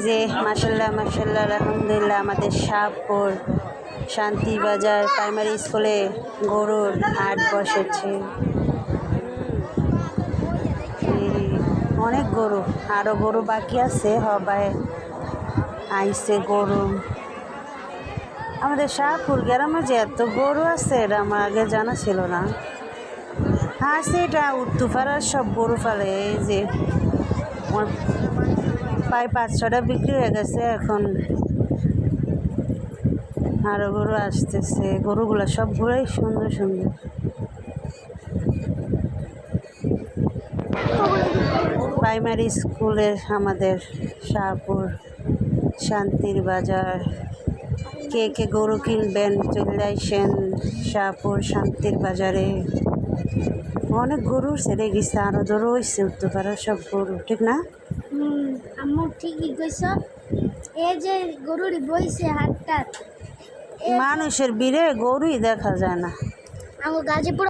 যে মাশাল্লাহ মাশাল্লাহ আলহামদুলিল্লাহ আমাদের শাহপুর শান্তিবাজার প্রাইমারি স্কুলে গরুর হাট বসেছে। অনেক গরু, আরও গরু বাকি আছে, হবায় আইসে গরু। আমাদের শাহপুর গ্রামে যে এত গরু আছে এটা আমার আগে জানা ছিল না। আছে এটা উত্তুপাড়ার সব গরু ফেলে, এই যে প্রায় 5-6টা বিক্রি হয়ে গেছে, এখন আরও গরু আসতেছে। গরুগুলো সবগুলোই সুন্দর সুন্দর। প্রাইমারি স্কুলের আমাদের শাহপুর শান্তির বাজার। কে কে গরু কিনবেন চলে আসেন শাহপুর শান্তির বাজারে। অনেক গরু ছেড়ে গেছে, আরো গরু হয়েছে উত্তরপাড়ার সব গরু, ঠিক না? আম্মু ঠিকই কইছ। এই যে গরুর বইছে হাটটা, মানুষের ভিড়ে গরুই দেখা যায় না। আমার গাজীপুর